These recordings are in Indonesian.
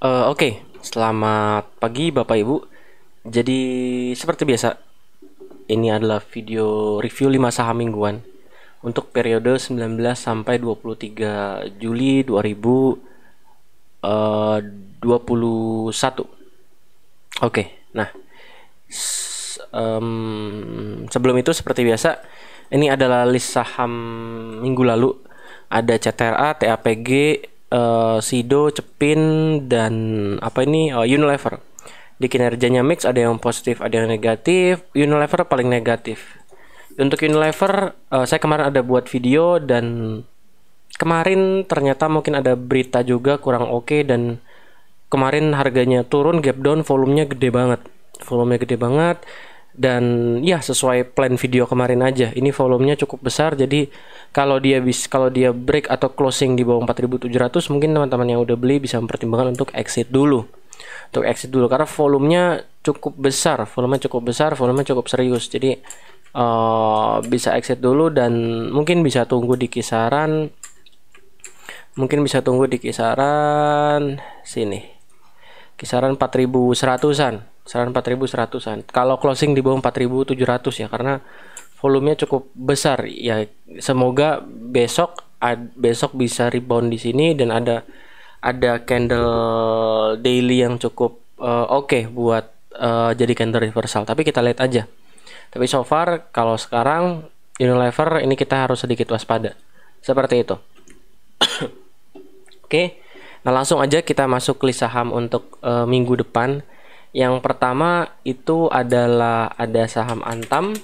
Oke, selamat pagi Bapak Ibu. Jadi seperti biasa, ini adalah video review 5 saham mingguan untuk periode 19 sampai 23 Juli 2021. Oke, nah sebelum itu seperti biasa, ini adalah list saham minggu lalu. Ada CTRA, TAPG, Sido, Cepin, dan Unilever. Di kinerjanya mix, ada yang positif, ada yang negatif. Unilever paling negatif. Untuk Unilever, saya kemarin ada buat video, dan kemarin ternyata mungkin ada berita juga kurang oke, dan kemarin harganya turun, gap down, volumenya gede banget. Dan ya sesuai plan video kemarin aja, ini volumenya cukup besar. Jadi kalau dia break atau closing di bawah 4.700, mungkin teman-teman yang udah beli bisa mempertimbangkan untuk exit dulu karena volumenya cukup besar, volumenya cukup serius. Jadi bisa exit dulu, dan mungkin bisa tunggu di kisaran sini, kisaran 4.100-an. Kalau closing di bawah 4.700 ya, karena volumenya cukup besar ya. Semoga besok bisa rebound di sini, dan ada candle daily yang cukup oke buat jadi candle reversal. Tapi kita lihat aja. Tapi so far kalau sekarang Unilever ini kita harus sedikit waspada. Seperti itu. Oke. Nah, langsung aja kita masuk list saham untuk minggu depan. Yang pertama itu adalah ada saham Antam.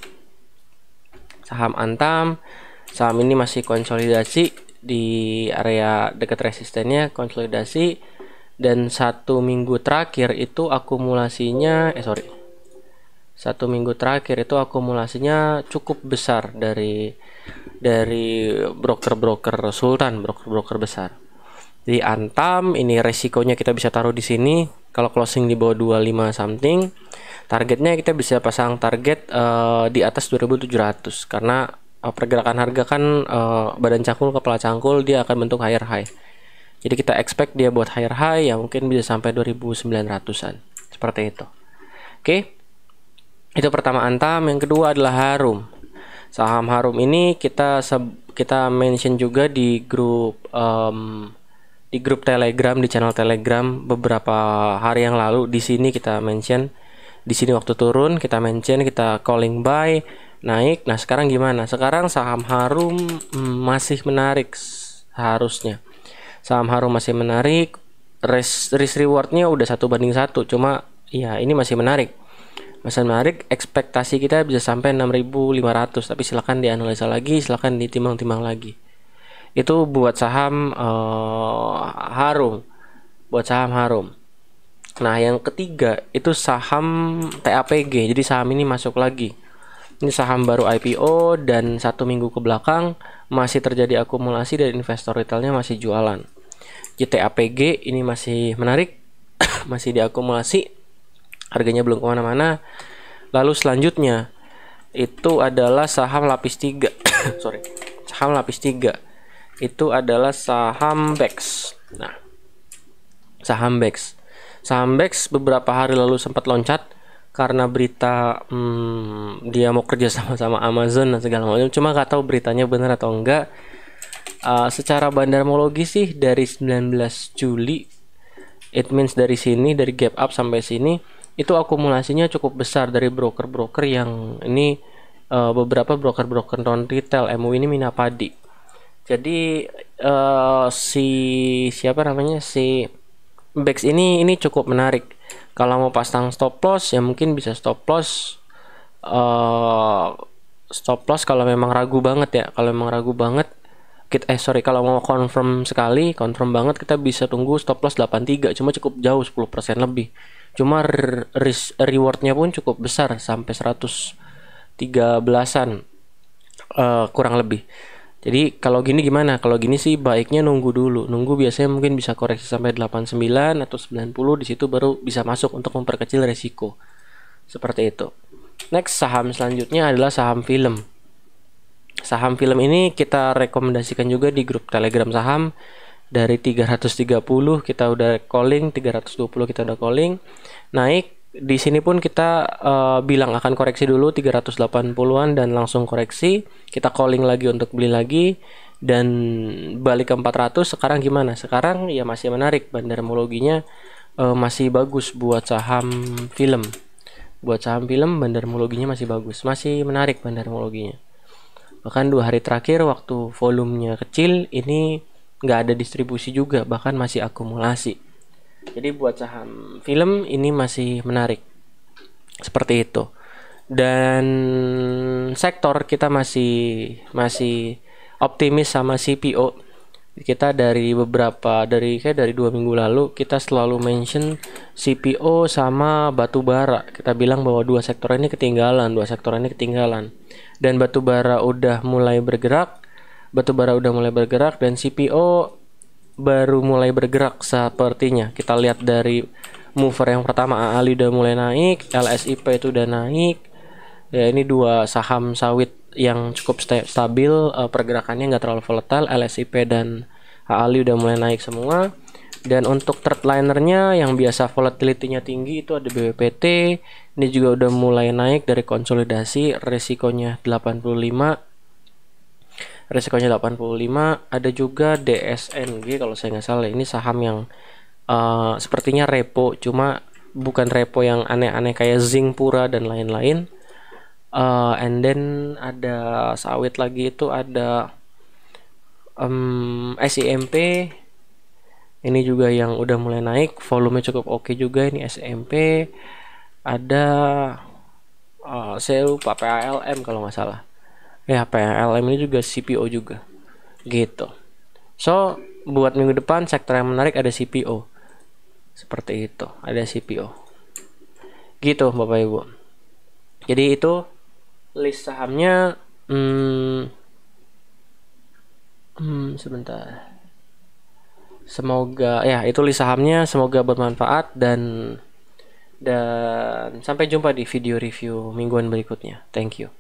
Saham ini masih konsolidasi di area dekat resistennya, konsolidasi, dan satu minggu terakhir itu akumulasinya cukup besar dari broker sultan, broker besar. Di Antam ini resikonya kita bisa taruh di sini. Kalau closing di bawah 25 something, targetnya kita bisa pasang target di atas 2.700, karena pergerakan harga kan badan cangkul kepala cangkul, dia akan bentuk higher high. Jadi kita expect dia buat higher high yang mungkin bisa sampai 2.900-an. Seperti itu. Oke. Itu pertama Antam. Yang kedua adalah Harum. Saham Harum ini kita mention juga di grup Telegram, di channel Telegram beberapa hari yang lalu. Di sini kita mention, di sini waktu turun kita mention, kita calling buy, naik. Nah, sekarang gimana? Sekarang saham Harum masih menarik harusnya. Saham Harum masih menarik. Risk rewardnya udah 1:1. Cuma ya ini masih menarik. Ekspektasi kita bisa sampai 6.500, tapi silakan dianalisa lagi, silakan ditimbang-timbang lagi. Itu buat saham Harum. Nah, yang ketiga itu saham TAPG. Jadi saham ini masuk lagi. Ini saham baru IPO, dan satu minggu ke belakang masih terjadi akumulasi dan investor retailnya masih jualan. Jadi TAPG ini masih menarik, masih diakumulasi, harganya belum kemana-mana. Lalu selanjutnya itu adalah saham lapis 3. Saham lapis 3 itu adalah saham BEX. Nah, saham BEX beberapa hari lalu sempat loncat karena berita dia mau kerja sama Amazon dan segala macam. Cuma nggak tahu beritanya benar atau enggak. Secara bandarmologi sih dari 19 Juli, it means dari sini, dari gap up sampai sini, itu akumulasinya cukup besar dari broker-broker yang ini, beberapa broker-broker non retail. MU ini Minapadi. Jadi si BEX ini cukup menarik. Kalau mau pasang stop loss ya mungkin bisa stop loss kalau memang ragu banget ya. Kalau mau confirm banget, kita bisa tunggu stop loss 83, cuma cukup jauh, 10% lebih. Cuma risk rewardnya pun cukup besar, sampai 113-an kurang lebih. Jadi kalau gini gimana? Kalau gini sih baiknya nunggu dulu. Biasanya mungkin bisa koreksi sampai 89 atau 90, di situ baru bisa masuk untuk memperkecil resiko. Seperti itu. Next, saham selanjutnya adalah saham film. Saham film ini kita rekomendasikan juga di grup Telegram saham. dari 330 kita udah calling, 320 kita udah calling, naik. Di sini pun kita bilang akan koreksi dulu 380-an dan langsung koreksi. Kita calling lagi untuk beli lagi dan balik ke 400. Sekarang gimana? Sekarang ya masih menarik, bandarmologinya masih bagus buat saham film. Buat saham film bandarmologinya masih bagus, masih menarik bandarmologinya. Bahkan 2 hari terakhir waktu volumenya kecil ini nggak ada distribusi juga, bahkan masih akumulasi. Jadi buat saham film ini masih menarik seperti itu. Dan sektor kita masih optimis sama CPO. Kita dari kayak dari 2 minggu lalu kita selalu mention CPO sama batu bara. Kita bilang bahwa dua sektor ini ketinggalan. Dan batu bara udah mulai bergerak. Dan CPO baru mulai bergerak sepertinya. Kita lihat dari mover yang pertama, AALI udah mulai naik, LSIP itu udah naik. Ya, ini dua saham sawit yang cukup stabil, pergerakannya nggak terlalu volatile. LSIP dan AALI udah mulai naik semua. Dan untuk third linernya yang biasa volatility-nya tinggi itu ada BPPT. Ini juga udah mulai naik dari konsolidasi, resikonya 85. Ada juga DSNG kalau saya nggak salah. Ini saham yang sepertinya repo, cuma bukan repo yang aneh-aneh kayak Zinc Pura dan lain-lain. And then ada sawit lagi, itu ada SIMP. Ini juga yang udah mulai naik, volume cukup oke juga. Ini SIMP. Ada saya lupa PALM kalau nggak salah. Ya, PLM ini juga CPO juga gitu. So buat minggu depan sektor yang menarik ada CPO, seperti itu, ada CPO gitu Bapak Ibu. Jadi itu list sahamnya. Sebentar, semoga ya itu list sahamnya, semoga bermanfaat dan sampai jumpa di video review mingguan berikutnya. Thank you.